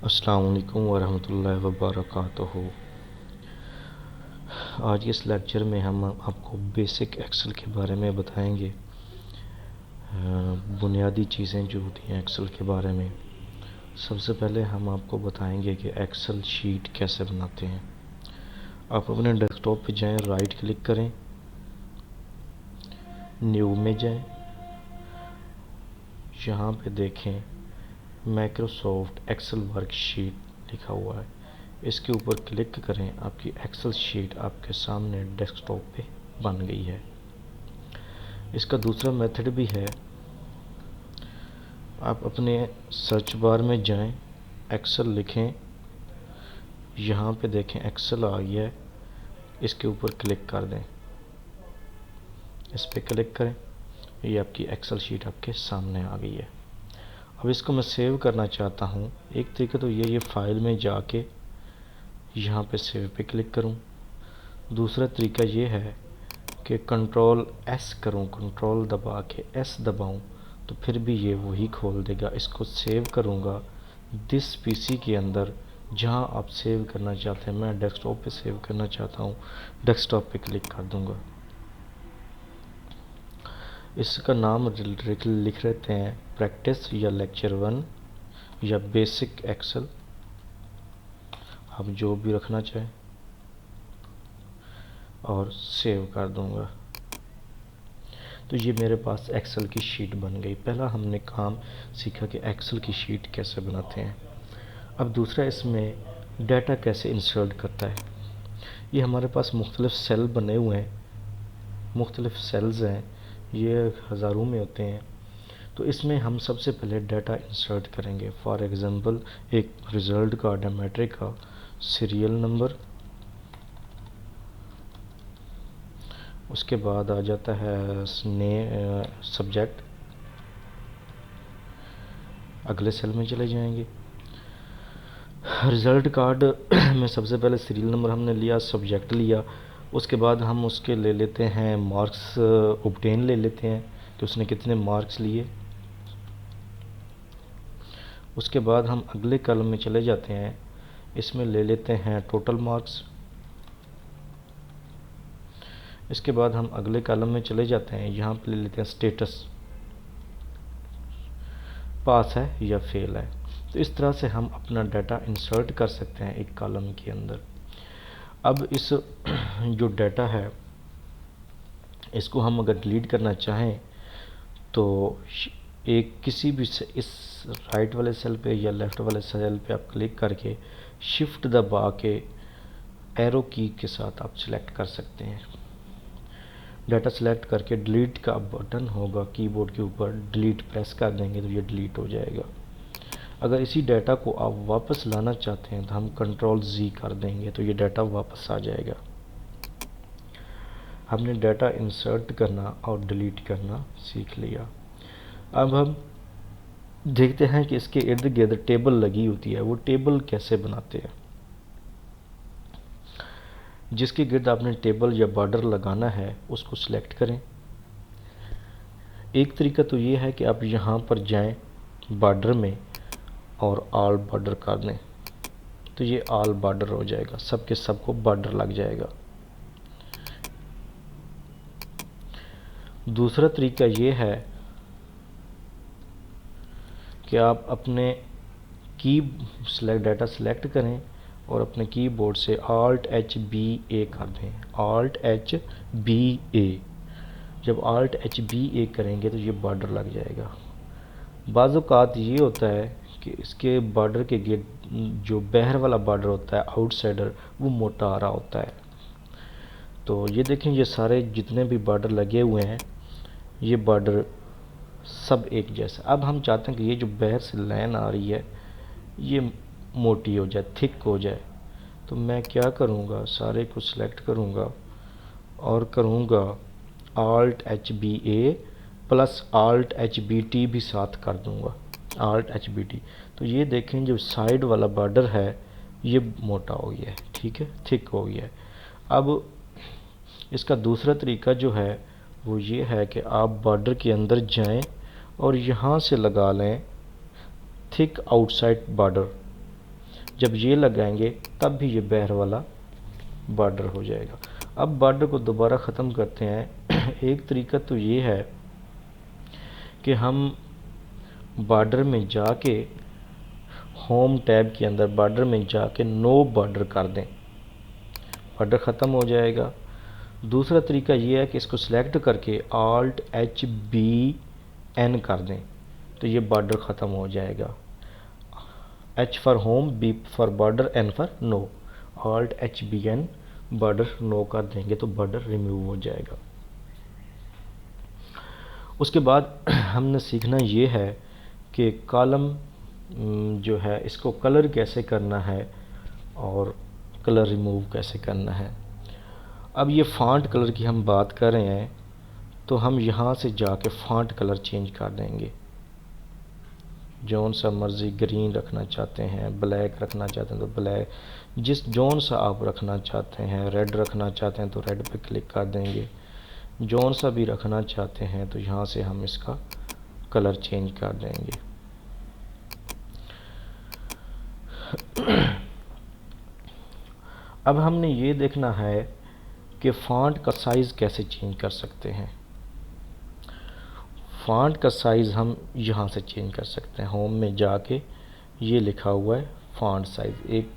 अस्सलाम वालेकुम वरहमतुल्लाहि वबरकातुहू। आज इस लेक्चर में हम आपको बेसिक एक्सेल के बारे में बताएंगे। बुनियादी चीज़ें जो होती हैं एक्सेल के बारे में। सबसे पहले हम आपको बताएंगे कि एक्सेल शीट कैसे बनाते हैं। आप अपने डेस्कटॉप पे जाएं, राइट क्लिक करें, न्यू में जाएं, यहाँ पे देखें माइक्रोसॉफ्ट एक्सेल वर्कशीट लिखा हुआ है, इसके ऊपर क्लिक करें। आपकी एक्सेल शीट आपके सामने डेस्कटॉप पे बन गई है। इसका दूसरा मेथड भी है। आप अपने सर्च बार में जाएं, एक्सेल लिखें, यहाँ पे देखें एक्सेल आ गया है, इसके ऊपर क्लिक कर दें, इस पर क्लिक करें, ये आपकी एक्सेल शीट आपके सामने आ गई है। अब इसको मैं सेव करना चाहता हूँ। एक तरीका तो ये फाइल में जाके यहाँ पे सेव पे क्लिक करूँ। दूसरा तरीका ये है कि कंट्रोल एस करूँ, कंट्रोल दबा के एस दबाऊँ तो फिर भी ये वही खोल देगा। इसको सेव करूँगा दिस पीसी के अंदर जहाँ आप सेव करना चाहते हैं। मैं डेस्कटॉप पे सेव करना चाहता हूँ, डेस्कटॉप पे क्लिक कर दूँगा। इसका नाम लिख लेते हैं प्रैक्टिस या लेक्चर 1 या बेसिक एक्सेल, आप जो भी रखना चाहें, और सेव कर दूंगा। तो ये मेरे पास एक्सेल की शीट बन गई। पहला हमने काम सीखा कि एक्सेल की शीट कैसे बनाते हैं। अब दूसरा इसमें डाटा कैसे इंसर्ट करता है। ये हमारे पास मुख्तलिफ सेल बने हुए हैं, मुख्तलिफ सेल्स हैं, ये हज़ारों में होते हैं। तो इसमें हम सबसे पहले डाटा इंसर्ट करेंगे। फॉर एग्ज़ाम्पल एक रिज़ल्ट कार्ड है मैट्रिक का, सीरियल नंबर, उसके बाद आ जाता है सब्जेक्ट। अगले सेल में चले जाएंगे। रिज़ल्ट कार्ड में सबसे पहले सीरियल नंबर हमने लिया, सब्जेक्ट लिया, उसके बाद हम उसके ले लेते हैं मार्क्स, ऑब्टेन ले लेते हैं कि उसने कितने मार्क्स लिए। उसके बाद हम अगले कॉलम में चले जाते हैं, इसमें ले लेते हैं टोटल मार्क्स। इसके बाद हम अगले कॉलम में चले जाते हैं, यहाँ पे ले लेते हैं स्टेटस, पास है या फेल है। तो इस तरह से हम अपना डाटा इंसर्ट कर सकते हैं एक कॉलम के अंदर। अब इस जो डाटा है इसको हम अगर डिलीट करना चाहें तो एक किसी भी इस राइट वाले सेल पे या लेफ़्ट वाले सेल पे आप क्लिक करके शिफ्ट दबा के एरो की के साथ आप सिलेक्ट कर सकते हैं। डाटा सेलेक्ट करके डिलीट का बटन होगा कीबोर्ड के ऊपर, डिलीट प्रेस कर देंगे तो ये डिलीट हो जाएगा। अगर इसी डाटा को आप वापस लाना चाहते हैं तो हम कंट्रोल जी कर देंगे तो ये डाटा वापस आ जाएगा। हमने डाटा इंसर्ट करना और डिलीट करना सीख लिया। अब हम देखते हैं कि इसके इर्द गिर्द टेबल लगी होती है, वो टेबल कैसे बनाते हैं। जिसके गिर्द आपने टेबल या बॉर्डर लगाना है उसको सिलेक्ट करें। एक तरीका तो ये है कि आप यहाँ पर जाएं बॉर्डर में और ऑल बॉर्डर कर दें तो ये ऑल बॉर्डर हो जाएगा, सबके सबको बॉर्डर लग जाएगा। दूसरा तरीका ये है कि आप अपने डाटा सेलेक्ट करें और अपने कीबोर्ड से Alt H B A कर दें, Alt H B A। जब Alt H B A करेंगे तो ये बॉर्डर लग जाएगा। बाज़ औक़ात ये होता है कि इसके बॉर्डर के गिर्द जो बाहर वाला बॉर्डर होता है आउटसाइडर, वो मोटा आ रहा होता है। तो ये देखें, ये सारे जितने भी बॉर्डर लगे हुए हैं ये बॉर्डर सब एक जैसा। अब हम चाहते हैं कि ये जो बाहर से लाइन आ रही है ये मोटी हो जाए, थिक हो जाए। तो मैं क्या करूँगा, सारे को सिलेक्ट करूँगा और करूँगा Alt H B A plus Alt H B T भी साथ कर दूँगा, Alt H B T। तो ये देखें जो साइड वाला बॉर्डर है ये मोटा हो गया है, ठीक है, थिक हो गया है। अब इसका दूसरा तरीका जो है वो ये है कि आप बॉर्डर के अंदर जाएं और यहाँ से लगा लें थिक आउटसाइड बॉर्डर। जब ये लगाएंगे तब भी ये बाहर वाला बॉर्डर हो जाएगा। अब बॉर्डर को दोबारा ख़त्म करते हैं। एक तरीका तो ये है कि हम बॉर्डर में जाके होम टैब के अंदर बॉर्डर में जाके नो बॉर्डर कर दें, बॉर्डर ख़त्म हो जाएगा। दूसरा तरीका ये है कि इसको सिलेक्ट करके Alt H B N कर दें तो ये बॉर्डर ख़त्म हो जाएगा। H for home, B for border, N for no. Alt H B N border no कर देंगे तो बॉर्डर रिमूव हो जाएगा। उसके बाद हमने सीखना ये है कि कॉलम जो है इसको कलर कैसे करना है और कलर रिमूव कैसे करना है। अब ये फ़ॉन्ट कलर की हम बात कर रहे हैं तो हम यहाँ से जाके फ़ॉन्ट कलर चेंज कर देंगे। जौन सा मर्ज़ी ग्रीन रखना चाहते हैं, ब्लैक रखना चाहते हैं तो ब्लैक, जौन सा आप रखना चाहते हैं, रेड रखना चाहते हैं तो रेड पे क्लिक कर देंगे। जौन सा भी रखना चाहते हैं तो यहाँ से हम इसका कलर चेंज कर देंगे। अब हमने ये देखना है कि फ़ॉन्ट का साइज़ कैसे चेंज कर सकते हैं। फ़ॉन्ट का साइज़ हम यहाँ से चेंज कर सकते हैं। होम में जाके ये लिखा हुआ है फ़ॉन्ट साइज़, एक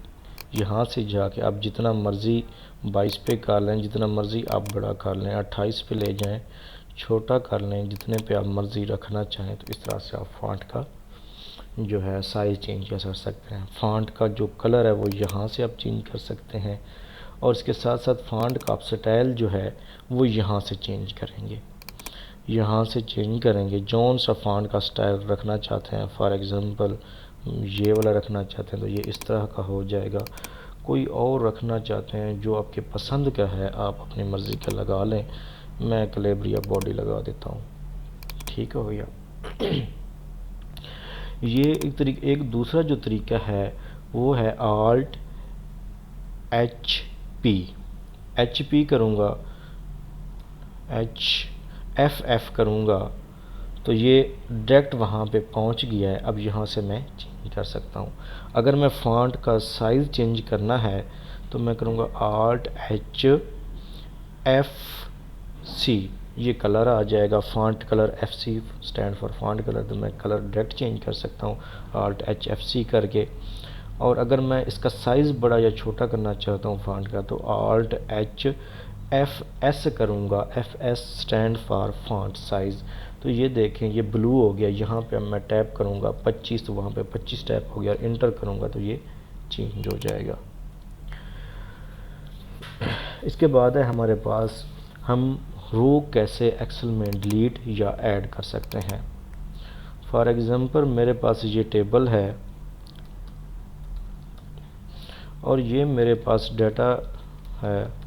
यहाँ से जाके आप जितना मर्ज़ी 22 पे कर लें, जितना मर्ज़ी आप बड़ा कर लें, 28 पे ले जाएं, छोटा कर लें, जितने पे आप मर्ज़ी रखना चाहें तो इस तरह से आप फ़ॉन्ट का जो है साइज़ चेंज कर सकते हैं। फ़ॉन्ट का जो कलर है वो यहाँ से आप चेंज कर सकते हैं और इसके साथ साथ फ़ॉन्ट का आप स्टाइल जो है वो यहाँ से चेंज करेंगे। यहाँ से चेंज करेंगे जौन सा फ़ॉन्ट का स्टाइल रखना चाहते हैं। फॉर एग्ज़ाम्पल ये वाला रखना चाहते हैं तो ये इस तरह का हो जाएगा। कोई और रखना चाहते हैं जो आपके पसंद का है आप अपनी मर्ज़ी का लगा लें। मैं कैलिब्रिया बॉडी लगा देता हूँ, ठीक हो गया। ये एक दूसरा जो तरीका है वो है Alt H P करूँगा, F करूँगा तो ये डायरेक्ट वहाँ पे पहुँच गया है। अब यहाँ से मैं चेंज कर सकता हूँ। अगर मैं फ़ॉन्ट का साइज़ चेंज करना है तो मैं करूँगा Alt H F C, ये कलर आ जाएगा font colour. FC stand for font colour, तो मैं कलर डायरेक्ट चेंज कर सकता हूँ Alt H F C करके। और अगर मैं इसका साइज़ बड़ा या छोटा करना चाहता हूँ फ़ॉन्ट का तो Alt H F S करूँगा। FS stand for font size. तो ये देखें ये ब्लू हो गया। यहाँ पे मैं टैप करूँगा 25 तो वहाँ पे 25 टैप हो गया और इंटर करूँगा तो ये चेंज हो जाएगा। इसके बाद है हमारे पास हम रो कैसे एक्सेल में डिलीट या ऐड कर सकते हैं। फॉर एग्ज़ाम्पल मेरे पास ये टेबल है और ये मेरे पास डाटा है।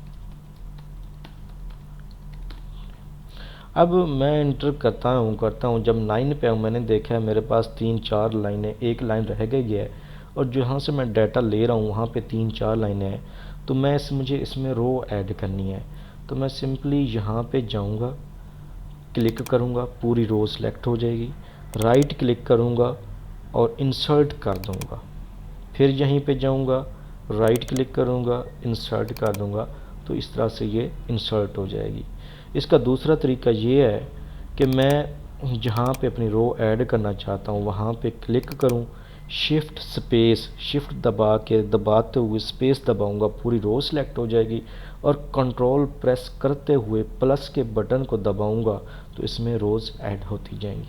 अब मैं इंटर करता हूँ जब 9 पे मैंने देखा है मेरे पास 3-4 लाइनें, एक लाइन रह गई है और जहाँ से मैं डाटा ले रहा हूँ वहाँ पे 3-4 लाइनें हैं तो मुझे इसमें रो ऐड करनी है। तो मैं सिंपली यहाँ पे जाऊँगा, क्लिक करूँगा, पूरी रो सेलेक्ट हो जाएगी, राइट क्लिक करूँगा और इंसर्ट कर दूँगा। फिर यहीं पे जाऊँगा, राइट क्लिक करूँगा, इंसर्ट कर दूँगा तो इस तरह से ये इंसर्ट हो जाएगी। इसका दूसरा तरीका ये है कि मैं जहाँ पे अपनी रो ऐड करना चाहता हूँ वहाँ पे क्लिक करूँ, शिफ्ट दबाते हुए स्पेस दबाऊँगा, पूरी रो सेलेक्ट हो जाएगी और कंट्रोल प्रेस करते हुए प्लस के बटन को दबाऊँगा तो इसमें रोज़ ऐड होती जाएंगी।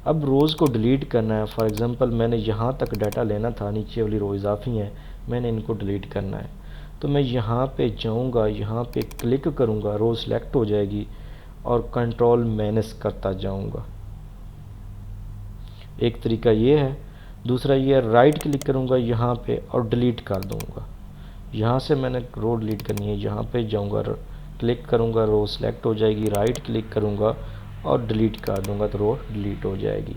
अब रोज़ को डिलीट करना है। फॉर एग्ज़ाम्पल मैंने यहाँ तक डाटा लेना था, नीचे वाली रो इजाफी है, मैंने इनको डिलीट करना है तो मैं यहाँ पे जाऊँगा, यहाँ पे क्लिक करूँगा, रो सेलेक्ट हो जाएगी और कंट्रोल मैनेज करता जाऊँगा। एक तरीका ये है। दूसरा ये राइट क्लिक करूँगा यहाँ पे और डिलीट कर दूँगा। यहाँ से मैंने रो डिलीट करनी है, यहाँ पे जाऊँगा, क्लिक करूँगा, रो सेलेक्ट हो जाएगी, राइट क्लिक करूँगा और डिलीट कर दूँगा तो रो डिलीट हो जाएगी।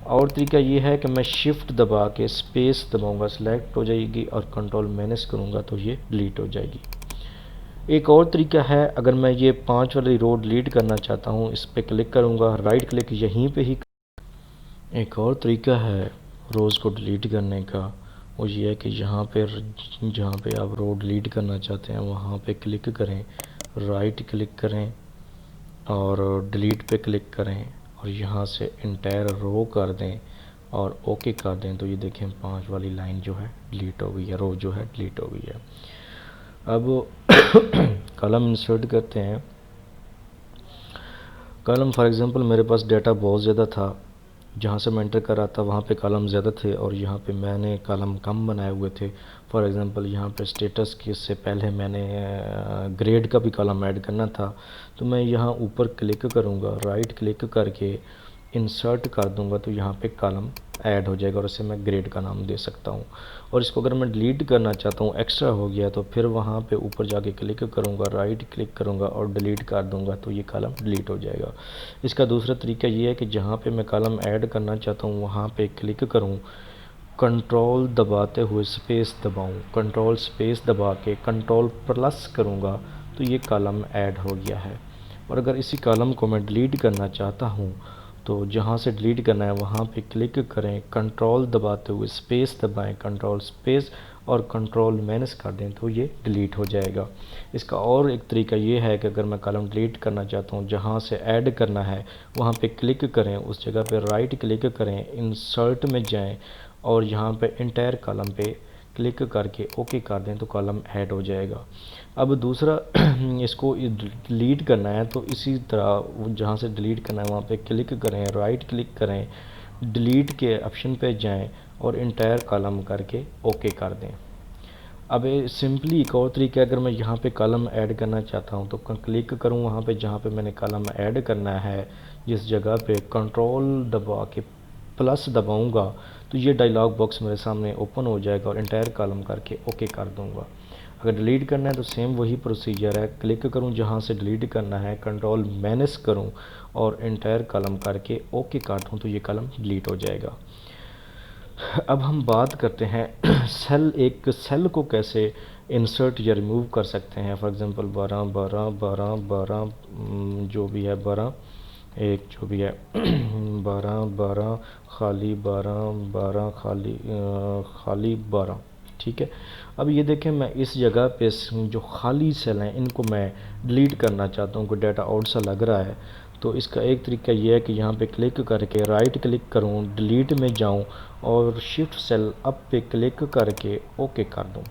और तरीका ये है कि मैं शिफ्ट दबा के स्पेस दबाऊंगा, सेलेक्ट हो जाएगी और कंट्रोल मैनेज करूंगा तो ये डिलीट हो जाएगी। एक और तरीका है, अगर मैं ये 5 वाली रो डिलीट करना चाहता हूँ इस पर क्लिक करूंगा, राइट क्लिक यहीं पे ही। एक और तरीका है रोज़ को डिलीट करने का, वो ये है कि यहाँ पे जहाँ पे आप रो डिलीट करना चाहते हैं वहाँ पे क्लिक करें, राइट क्लिक करें और डिलीट पे क्लिक करें और यहाँ से इंटायर रो कर दें और ओके कर दें। तो ये देखें 5 वाली लाइन जो है डिलीट हो गई है, रो जो है डिलीट हो गई है। अब कॉलम इंसर्ट करते हैं। कॉलम फॉर एग्ज़ाम्पल मेरे पास डाटा बहुत ज़्यादा था, जहाँ से मैं एंटर कर रहा था वहाँ पे कॉलम ज़्यादा थे और यहाँ पे मैंने कॉलम कम बनाए हुए थे। फॉर एग्ज़ाम्पल यहाँ पे स्टेटस के से पहले मैंने ग्रेड का भी कॉलम ऐड करना था, तो मैं यहाँ ऊपर क्लिक करूँगा, राइट क्लिक करके इंसर्ट कर दूँगा तो यहाँ पे कॉलम ऐड हो जाएगा और इसे मैं ग्रेड का नाम दे सकता हूँ। और इसको अगर मैं डिलीट करना चाहता हूँ, एक्स्ट्रा हो गया, तो फिर वहाँ पे ऊपर जाके क्लिक करूँगा, राइट क्लिक करूँगा और डिलीट कर दूँगा तो ये कॉलम डिलीट हो जाएगा। इसका दूसरा तरीका ये है कि जहाँ पे मैं कॉलम ऐड करना चाहता हूँ वहाँ पे क्लिक करूँ, कंट्रोल दबाते हुए स्पेस दबाऊँ, कंट्रोल स्पेस दबा के कंट्रोल प्लस करूँगा तो ये कॉलम ऐड हो गया है। और अगर इसी कॉलम को मैं डिलीट करना चाहता हूँ तो जहाँ से डिलीट करना है वहाँ पे क्लिक करें, कंट्रोल दबाते हुए स्पेस दबाएं, कंट्रोल स्पेस और कंट्रोल माइनस कर दें तो ये डिलीट हो जाएगा। इसका और एक तरीका ये है कि अगर मैं कॉलम डिलीट करना चाहता हूँ, जहाँ से ऐड करना है वहाँ पे क्लिक करें, उस जगह पे राइट क्लिक करें, इंसर्ट में जाएं और यहाँ पे इंटायर कॉलम पे क्लिक करके ओके कर दें तो कॉलम ऐड हो जाएगा। अब दूसरा इसको डिलीट करना है तो इसी तरह जहाँ से डिलीट करना है वहाँ पे क्लिक करें, राइट क्लिक करें, डिलीट के ऑप्शन पे जाएं और इंटायर कॉलम करके ओके कर दें। अब सिंपली एक और तरीका, अगर मैं यहाँ पे कॉलम ऐड करना चाहता हूँ तो क्लिक करूँ वहाँ पे जहाँ पे मैंने कॉलम ऐड करना है, जिस जगह पे कंट्रोल दबा के प्लस दबाऊँगा तो ये डायलॉग बॉक्स मेरे सामने ओपन हो जाएगा और इंटायर कॉलम करके ओके कर दूँगा। अगर डिलीट करना है तो सेम वही प्रोसीजर है, क्लिक करूं जहां से डिलीट करना है, कंट्रोल माइनस करूं और इंटायर कॉलम करके ओके कर दूं तो ये कॉलम डिलीट हो जाएगा। अब हम बात करते हैं एक सेल को कैसे इंसर्ट या रिमूव कर सकते हैं। फॉर एग्जांपल 12 12 12 12 जो भी है 12 एक जो भी है 12 12 खाली 12 12 खाली खाली 12, ठीक है। अब ये देखें मैं इस जगह पे जो खाली सेल हैं इनको मैं डिलीट करना चाहता हूँ, कोई डाटा आउट सा लग रहा है। तो इसका एक तरीका ये है कि यहाँ पे क्लिक करके राइट क्लिक करूँ, डिलीट में जाऊँ और शिफ्ट सेल अप पे क्लिक करके ओके कर दूँ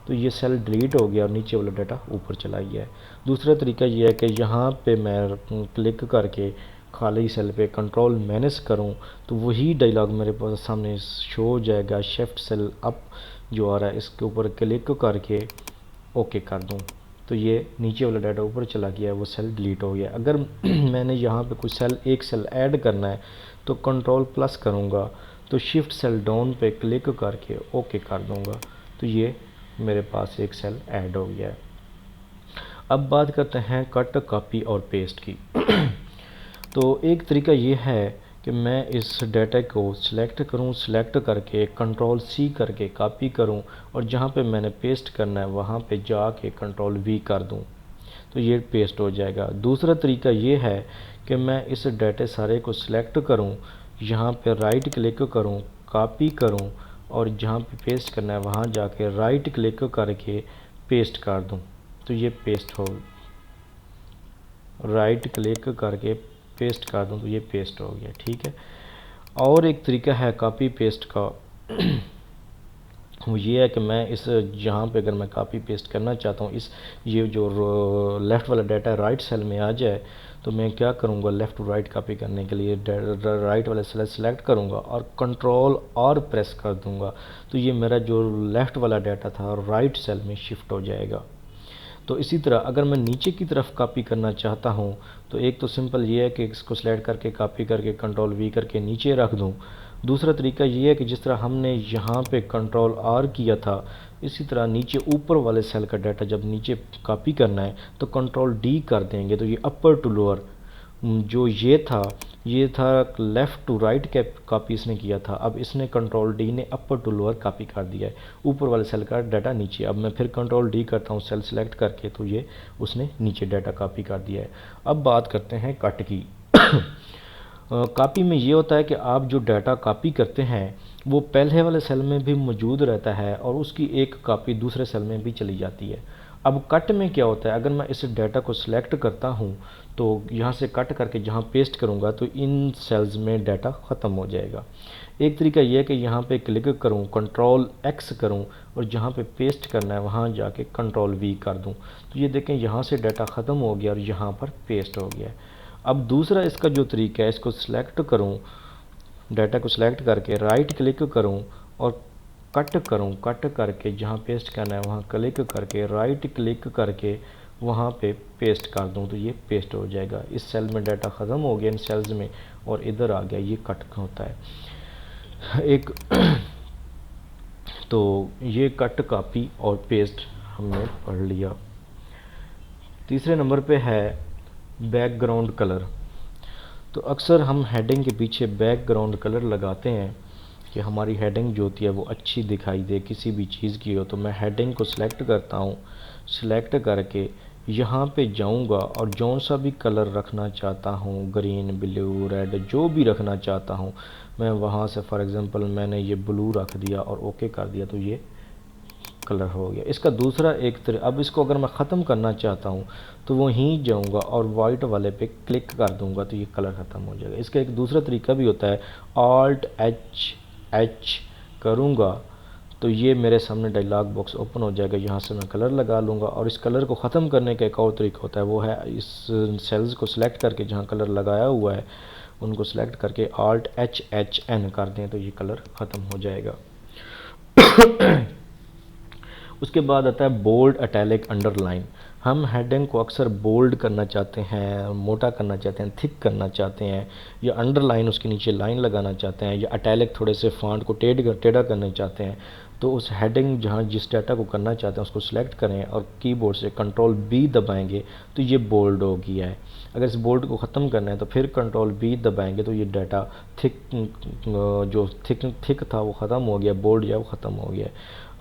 तो ये सेल डिलीट हो गया और नीचे वाला डाटा ऊपर चला गया है। दूसरा तरीका ये है कि यहाँ पे मैं क्लिक करके खाली सेल पे कंट्रोल माइनस करूँ तो वही डायलॉग मेरे पास सामने शो हो जाएगा, शिफ्ट सेल अप जो आ रहा है इसके ऊपर क्लिक करके ओके कर दूं तो ये नीचे वाला डाटा ऊपर चला गया है, वो सेल डिलीट हो गया। अगर मैंने यहाँ पे कुछ एक सेल ऐड करना है तो कंट्रोल प्लस करूँगा तो शिफ्ट सेल डाउन पे क्लिक करके ओके कर दूँगा तो ये मेरे पास एक सेल ऐड हो गया है। अब बात करते हैं कट, कॉपी और पेस्ट की। तो एक तरीका ये है कि मैं इस डाटा को सिलेक्ट करूं, सिलेक्ट करके कंट्रोल सी करके कॉपी करूं और जहां पे मैंने पेस्ट करना है वहां पे जाके कंट्रोल वी कर दूं तो ये पेस्ट हो जाएगा। दूसरा तरीका ये है कि मैं इस डाटा सारे को सिलेक्ट करूं, यहाँ पे राइट क्लिक करूं, कॉपी करूं और जहाँ पे पेस्ट करना है वहाँ जाके राइट क्लिक करके पेस्ट कर दूं तो ये पेस्ट हो, राइट क्लिक करके पेस्ट कर दूं तो ये पेस्ट हो गया, ठीक है। और एक तरीका है कॉपी पेस्ट का वो ये है कि मैं इस जहाँ पे अगर मैं कॉपी पेस्ट करना चाहता हूँ इस ये जो लेफ़्ट वाला डाटा राइट सेल में आ जाए तो मैं क्या करूँगा, लेफ़्ट टू राइट कॉपी करने के लिए राइट वाला सेल सेलेक्ट करूँगा और कंट्रोल और प्रेस कर दूँगा तो ये मेरा जो लेफ़्ट वाला डाटा था राइट सेल में शिफ्ट हो जाएगा। तो इसी तरह अगर मैं नीचे की तरफ कॉपी करना चाहता हूँ तो एक तो सिंपल ये है कि इसको सेलेक्ट करके कॉपी करके कंट्रोल वी करके नीचे रख दूँ। दूसरा तरीका ये है कि जिस तरह हमने यहाँ पे कंट्रोल आर किया था इसी तरह नीचे ऊपर वाले सेल का डाटा जब नीचे कॉपी करना है तो कंट्रोल डी कर देंगे तो ये अपर टू लोअर जो ये था लेफ़्ट टू राइट के कॉपी इसने किया था, अब इसने कंट्रोल डी ने अपर टू लोअर कॉपी कर दिया है ऊपर वाले सेल का डाटा नीचे। अब मैं फिर कंट्रोल डी करता हूँ सेल सेलेक्ट करके तो ये उसने नीचे डाटा कॉपी कर दिया है। अब बात करते हैं कट की। कॉपी में ये होता है कि आप जो डाटा कॉपी करते हैं वो पहले वाले सेल में भी मौजूद रहता है और उसकी एक कॉपी दूसरे सेल में भी चली जाती है। अब कट में क्या होता है, अगर मैं इस डाटा को सिलेक्ट करता हूँ तो यहाँ से कट करके जहाँ पेस्ट करूँगा तो इन सेल्स में डाटा ख़त्म हो जाएगा। एक तरीका यह है कि यहाँ पे क्लिक करूँ, कंट्रोल एक्स करूँ और जहाँ पे पेस्ट करना है वहाँ जाके कंट्रोल वी कर दूँ, तो ये देखें यहाँ से डाटा ख़त्म हो गया और यहाँ पर पेस्ट हो गया। अब दूसरा इसका जो तरीका है, इसको सिलेक्ट करूँ, डाटा को सिलेक्ट करके राइट क्लिक करूँ और कट करूँ, कट करके जहाँ पेस्ट करना है वहाँ क्लिक करके राइट क्लिक करके वहाँ पे पेस्ट कर दूँ तो ये पेस्ट हो जाएगा। इस सेल में डाटा ख़त्म हो गया इन सेल्स में और इधर आ गया, ये कट होता है एक तो ये कट कॉपी और पेस्ट हमने पढ़ लिया। तीसरे नंबर पे है बैकग्राउंड कलर। तो अक्सर हम हेडिंग के पीछे बैकग्राउंड कलर लगाते हैं कि हमारी हेडिंग जो होती है वो अच्छी दिखाई दे, किसी भी चीज़ की हो। तो मैं हेडिंग को सिलेक्ट करता हूँ, सिलेक्ट करके यहाँ पे जाऊँगा और जौन सा भी कलर रखना चाहता हूँ, ग्रीन, ब्लू, रेड, जो भी रखना चाहता हूँ मैं वहाँ से फॉर एग्ज़ाम्पल मैंने ये ब्लू रख दिया और ओके कर दिया तो ये कलर हो गया। इसका दूसरा अब इसको अगर मैं ख़त्म करना चाहता हूँ तो वहीं जाऊँगा और वाइट वाले पे क्लिक कर दूँगा तो ये कलर ख़त्म हो जाएगा। इसका एक दूसरा तरीका भी होता है, ऑल्ट एच करूँगा तो ये मेरे सामने डायलॉग बॉक्स ओपन हो जाएगा, यहाँ से मैं कलर लगा लूँगा। और इस कलर को ख़त्म करने का एक और तरीका होता है, वो है इस सेल्स को सिलेक्ट करके जहाँ कलर लगाया हुआ है उनको सिलेक्ट करके ऑल्ट एच एन कर दें तो ये कलर ख़त्म हो जाएगा। उसके बाद आता है बोल्ड, इटैलिक, अंडरलाइन। हम हेडिंग को अक्सर बोल्ड करना चाहते हैं, मोटा करना चाहते हैं, थिक करना चाहते हैं, या अंडरलाइन उसके नीचे लाइन लगाना चाहते हैं, या इटैलिक थोड़े से फॉन्ट को टेढ़ा करना चाहते हैं। तो उस हेडिंग जहाँ जिस डाटा को करना चाहते हैं उसको सिलेक्ट करें और कीबोर्ड से कंट्रोल बी दबाएंगे तो ये बोल्ड हो गया है। अगर इस बोल्ड को ख़त्म करना है तो फिर कंट्रोल बी दबाएंगे तो ये डाटा थिक था वो ख़त्म हो गया, बोल्ड या वो ख़त्म हो गया।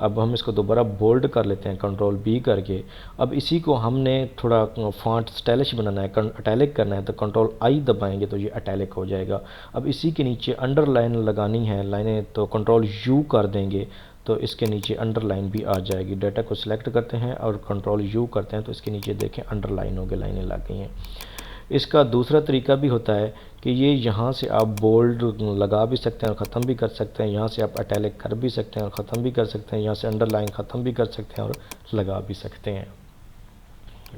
अब हम इसको दोबारा बोल्ड कर लेते हैं कंट्रोल बी करके। अब इसी को हमने थोड़ा फॉन्ट स्टाइलिश बनाना है, इटैलिक करना है तो कंट्रोल आई दबाएंगे तो ये इटैलिक हो जाएगा। अब इसी के नीचे अंडरलाइन लगानी है लाइनें तो कंट्रोल यू कर देंगे तो इसके नीचे अंडरलाइन भी आ जाएगी। डाटा को सिलेक्ट करते हैं और कंट्रोल यू करते हैं तो इसके नीचे देखें अंडरलाइन हो गए, लाइनें लग गई हैं। इसका दूसरा तरीका भी होता है कि ये यहाँ से आप बोल्ड लगा भी सकते हैं और ख़त्म भी कर सकते हैं, यहाँ से आप इटैलिक कर भी सकते हैं और ख़त्म भी कर सकते हैं, यहाँ से अंडरलाइन ख़त्म भी कर सकते हैं और लगा भी सकते हैं।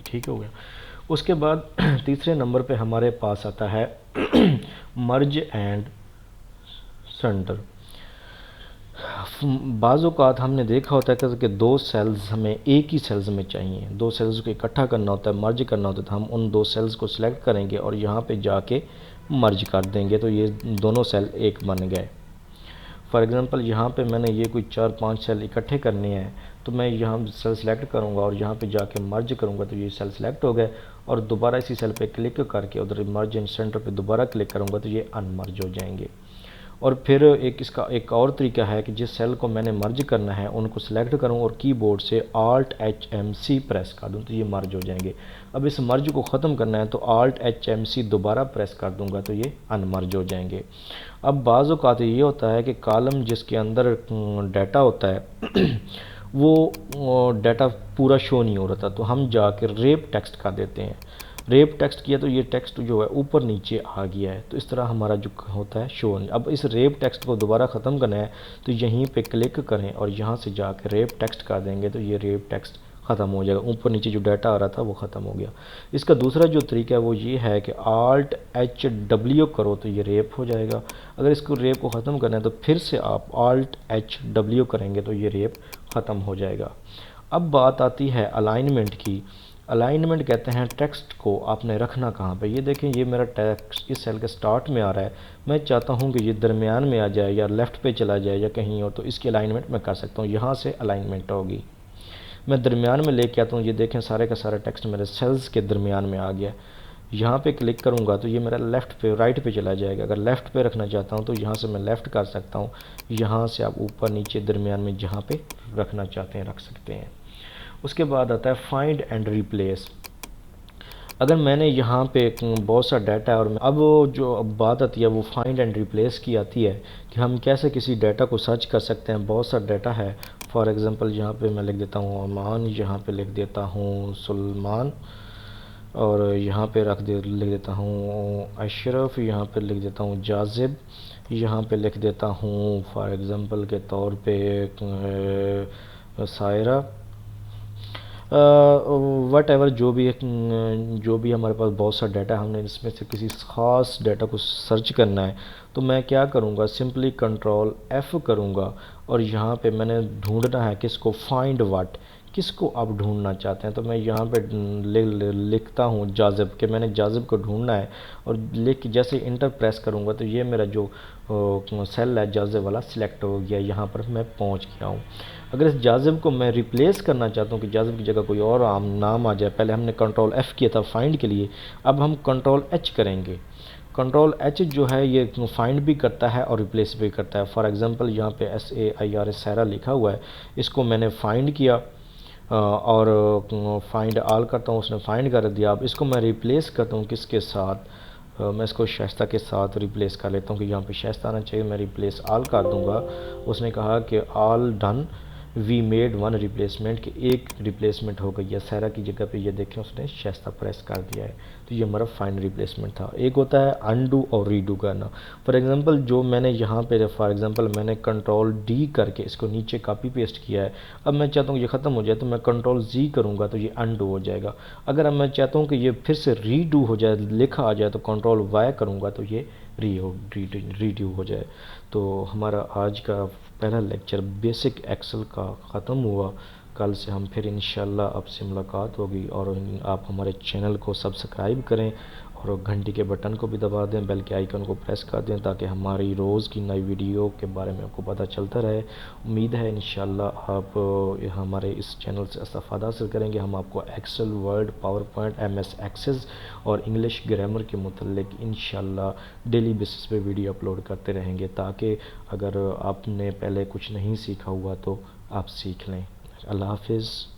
ठीक हो गया। उसके बाद तीसरे नंबर पे हमारे पास आता है मर्ज एंड सेंटर। बाज़ औक़ात हमने देखा होता है कि दो सेल्स हमें एक ही सेल्स में चाहिए, दो सेल्स को इकट्ठा करना होता है, मर्ज करना होता है, तो हम उन दो सेल्स को सिलेक्ट करेंगे और यहाँ पे जाके मर्ज कर देंगे तो ये दोनों सेल एक बन गए। फॉर एग्ज़ाम्पल यहाँ पे मैंने ये कोई 4-5 सेल इकट्ठे करने हैं तो मैं यहाँ सेल सेलेक्ट करूँगा और यहाँ पे जाके मर्ज करूँगा तो ये सेल सेलेक्ट हो गए और दोबारा इसी सेल पे क्लिक करके उधर मर्ज इन सेंटर पे दोबारा क्लिक करूँगा तो ये अनमर्ज हो जाएंगे। और फिर इसका एक और तरीका है कि जिस सेल को मैंने मर्ज करना है उनको सिलेक्ट करूं और कीबोर्ड से alt H M C press कर दूं तो ये मर्ज हो जाएंगे। अब इस मर्ज को ख़त्म करना है तो ऑल्ट एच एम सी दोबारा प्रेस कर दूंगा तो ये अनमर्ज हो जाएंगे। अब बाज़ औक़ात ये होता है कि कॉलम जिसके अंदर डाटा होता है वो डाटा पूरा शो नहीं हो रहा था तो हम जाकर रेप टेक्स्ट कर देते हैं। रेप टेक्स्ट किया तो ये टेक्स्ट जो है ऊपर नीचे आ गया है तो इस तरह हमारा जो होता है शो नहीं। अब इस रेप टेक्स्ट को दोबारा ख़त्म करना है तो यहीं पे क्लिक करें और यहाँ से जाकर रेप टेक्स्ट कर देंगे तो ये रेप टेक्स्ट ख़त्म हो जाएगा, ऊपर नीचे जो डाटा आ रहा था वो ख़त्म हो गया। इसका दूसरा जो तरीका है वो ये है कि ऑल्ट एच डब्ल्यू करो तो ये रेप हो जाएगा। अगर इसको रेप को ख़त्म करना है तो फिर से आप ऑल्ट एच डब्ल्यू करेंगे तो ये रेप ख़त्म हो जाएगा। अब बात आती है अलाइनमेंट की। अलाइनमेंट कहते हैं टेक्स्ट को आपने रखना कहाँ पे। ये देखें ये मेरा टेक्स्ट इस सेल के स्टार्ट में आ रहा है, मैं चाहता हूँ कि ये दरमियान में आ जाए या लेफ़्ट पे चला जाए या कहीं और, तो इसकी अलाइनमेंट मैं कर सकता हूँ। यहाँ से अलाइनमेंट होगी, मैं दरमियान में लेके आता हूँ। ये देखें सारे का सारा टेक्स्ट मेरे सेल्स के दरमियान में आ गया। यहाँ पे क्लिक करूँगा तो ये मेरा लेफ़्ट पे राइट पे चला जाएगा। अगर लेफ़्ट पे रखना चाहता हूँ तो यहाँ से मैं लेफ़्ट कर सकता हूँ, यहाँ से आप ऊपर नीचे दरमियान में जहाँ पे रखना चाहते हैं रख सकते हैं। उसके बाद आता है फाइंड एंड रिप्लेस। अगर मैंने यहाँ पे बहुत सा डाटा है और अब वो जो अब बात आती है वो फाइंड एंड रिप्लेस की आती है कि हम कैसे किसी डाटा को सर्च कर सकते हैं। बहुत सा डाटा है, फॉर एग्ज़ाम्पल यहाँ पे मैं लिख देता हूँ अमान, यहाँ पे लिख देता हूँ सुलेमान, और यहाँ पे लिख देता हूँ अशरफ, यहाँ पे लिख देता हूँ जाजिब, यहाँ पे लिख देता हूँ फॉर एग्ज़ाम्पल के तौर पे सायरा, वट एवर जो भी हमारे पास बहुत सा डाटा, हमने इसमें से किसी ख़ास डाटा को सर्च करना है तो मैं क्या करूँगा, सिंपली कंट्रोल एफ़ करूँगा और यहाँ पे मैंने ढूंढना है किसको, फाइंड वाट, किसको आप ढूंढना चाहते हैं। तो मैं यहाँ पे लिखता हूँ जाज़िब कि मैंने जाज़िब को ढूंढना है, और लिख जैसे इंटर प्रेस करूँगा तो ये मेरा जो सेल है जाज़िब वाला सिलेक्ट हो गया, यहाँ पर मैं पहुँच गया हूँ। अगर इस जाज़िब को मैं रिप्लेस करना चाहता हूँ कि जाज़िब की जगह कोई और नाम आ जाए, पहले हमने कंट्रोल एफ़ किया था फाइंड के लिए, अब हम कंट्रोल एच करेंगे। कंट्रोल एच जो है ये फाइंड भी करता है और रिप्लेस भी करता है। फॉर एग्ज़ाम्पल यहाँ पे SAIRA सायरा लिखा हुआ है, इसको मैंने फाइंड किया और फाइंड आल करता हूँ, उसने फाइंड कर दिया। अब इसको मैं रिप्लेस करता हूँ किसके साथ, मैं इसको शाइस्ता के साथ रिप्लेस कर लेता हूँ कि यहाँ पे शाइस्ता आना चाहिए, मैं रिप्लेस आल कर दूँगा। उसने कहा कि all done, we made one replacement, कि एक रिप्लेसमेंट हो गई है सायरा की जगह पे, ये देखें उसने शाइस्ता प्रेस कर दिया है। तो ये हमारा फाइंड रिप्लेसमेंट था। एक होता है अनडू और रीडू करना। फॉर एग्जांपल जो मैंने यहाँ पे फॉर एग्जांपल मैंने कंट्रोल डी करके इसको नीचे कॉपी पेस्ट किया है, अब मैं चाहता हूँ ये ख़त्म हो जाए तो मैं कंट्रोल जी करूँगा तो ये अनडू हो जाएगा। अगर अब मैं चाहता हूँ कि ये फिर से रीडू हो जाए, लिखा आ जाए, तो कंट्रोल वाई करूँगा तो ये रीड्यू हो जाए। तो हमारा आज का पहला लेक्चर बेसिक एक्सेल का ख़त्म हुआ। कल से हम फिर इंशाल्लाह आपसे मुलाकात होगी, और आप हमारे चैनल को सब्सक्राइब करें और घंटी के बटन को भी दबा दें, बेल के आइकन को प्रेस कर दें ताकि हमारी रोज़ की नई वीडियो के बारे में आपको पता चलता रहे। उम्मीद है इंशाल्लाह आप हमारे इस चैनल से इस्तेफ़ादा हासिल करेंगे। हम आपको Excel, Word, PowerPoint, MS Access और इंग्लिश ग्रामर के मुतल्लिक इंशाल्लाह डेली बेसिस पे वीडियो अपलोड करते रहेंगे, ताकि अगर आपने पहले कुछ नहीं सीखा हुआ तो आप सीख लें। अल्लाह हाफिज़।